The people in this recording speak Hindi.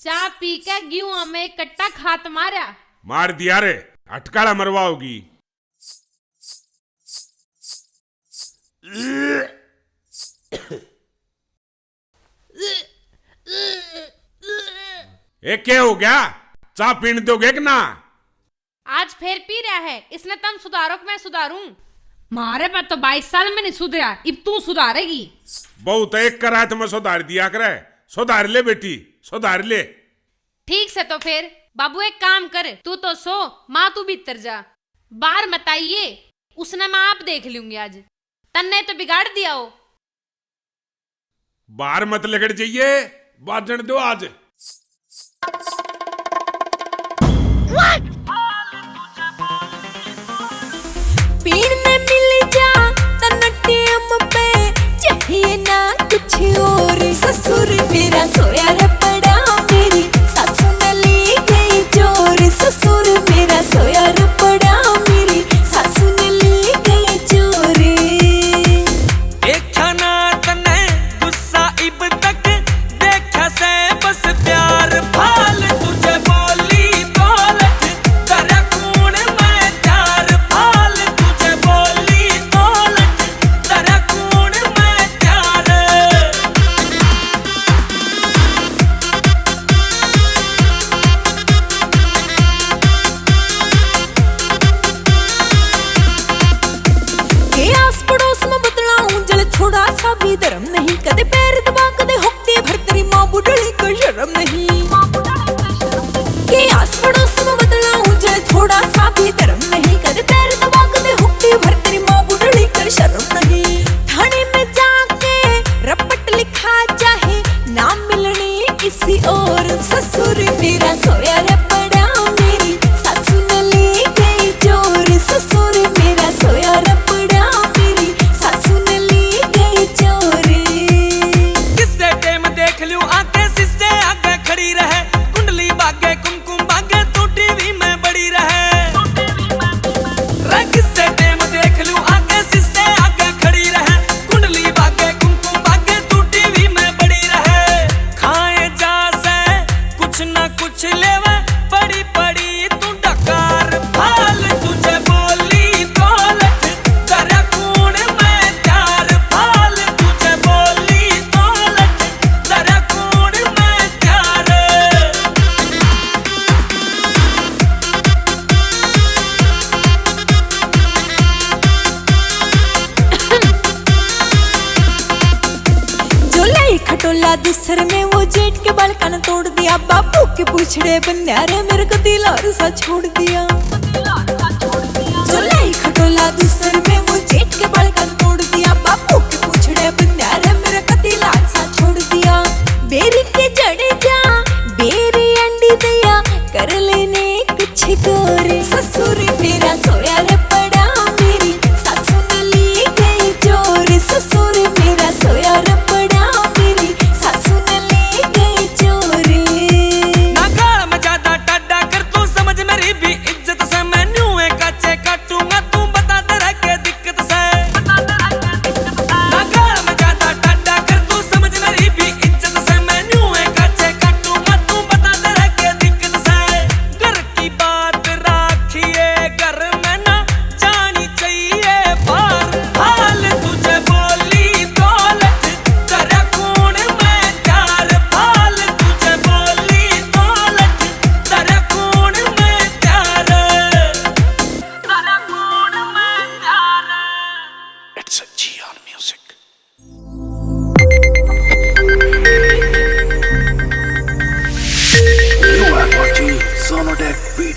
चाय पी के गेहूं में एक कट्टा खात मारा। मार दिया रे, अटकाड़ा मरवाओगी। ए क्या हो गया? चाय पीने दोगे कि ना? आज फिर पी रहा है, इसने तुम सुधारो कि मैं सुधारूं? मारे पर तो 22 साल में नहीं सुधरा, अब तू सुधारेगी। बहुत एक करा तो मैं सुधार दिया करे। सुधार ले बेटी, सुधार ले। ठीक से तो फिर बाबू एक काम कर, तू तो सो, माँ तू भीतर जा, बाहर मत आइए, उसने मैं आप देख लूंगी आज। तन्ने तो बिगाड़ दिया हो। बाहर मत लगड़ जाइए, बाजन दो आज। पीने मिल जा तन्नटियम पे, चाहिए ना कुछ और। ससुर मेरा सोया रे पड़ा, मेरी सासू ने ली गई जोर। ससुर मेरा सोया रे पड़ा, मेरी सासू ने ली गई जोर। देखा ना तने गुस्सा इब तक, देखा से बस प्यार फाल तुझे बोली दौलत, करा कून मैं प्यार फाल तुझे बोली दौलत, करा कून मैं प्यार। के आस पड़ोस में बतलाऊं जल थोड़ा सा भी धर्म नहीं, कदे पैर दबा कदे हुक्ति भर तेरी माँ बुढ़ड़ी को शर्म नहीं। के आस पड़ोस में बतलाऊं जल थोड़ा सा भी धर्म नहीं, कदे पैर दबा कदे हुक्ति भर तेरी माँ बुढ़ड़ी को शर्म नहीं। थाने में जाके रपट लिखा चाहे नाम मिलने किसी और। ससुर मेरा सोया रे पड़ा, मेरी सासू ने ली गई जोर। ससुर मेरा सोया रे पड़ा, मेरी सासू ने ली गई जोर। किससे टेम देख लूं आके सिस्से आगे खड़ी रहे, कुंडली बागे कुमकुम बागे तू टीवी में बड़ी रहे। रे किससे टेम देख लूं आके सिस्से आगे खड़ी रहे, कुंडली बागे कुमकुम बागे तू टीवी में बड़ी रहे। खाए जा से कुछ ना कुछ लेवे, बड़ी पड़ी तू डकार फाल तुझे बोली दौलत, करा कून मैं प्यार फाल तुझे बोली दौलत, करा कून मैं प्यार। जो लाई खटोला दूसर में वो जेठ के बाल कान तोड़ दिया, बापू के पूछड़े बंध्यारे मेरे को दिल और सा छोड़ दिया। जो लाई खटोला दूसर में वो जेठ के बाल कान तोड़ दिया, बापू के पूछड़े बंध्यारे मेरे को दिल और सा छोड़ दिया। बेरी के जड़े जा बेरी अंडी दिया, कर लेने कुछ गोरे। ससुर मेरा सोया रे पड़ा, मेरी सासू ने ली गई जोर। ससुर मेरा सोया रे पड़ा, मेरी सासू ने ली गई जोर। ना गाल में ज्यादा टाडा कर तू समझ मेरी भी इज्जत से, मैं न्यू है काचे काटूंगा तू बता तेरा क्या दिक्कत से। ना गाल में ज्यादा टाडा कर तू समझ मेरी भी इज्जत से, मैं न्यू है काचे काटूंगा तू बता तेरा क्या दिक्कत से। घर की बात राखिए घर में ना जानी चाहिए बाहर हाल तुझे बोली दौलत, करा कून मैं प्यार फाल तुझे बोली दौलत, करा कून मैं प्यार, करा कून मैं प्यार। It's a Gion music. You are watching Sonodec Beat.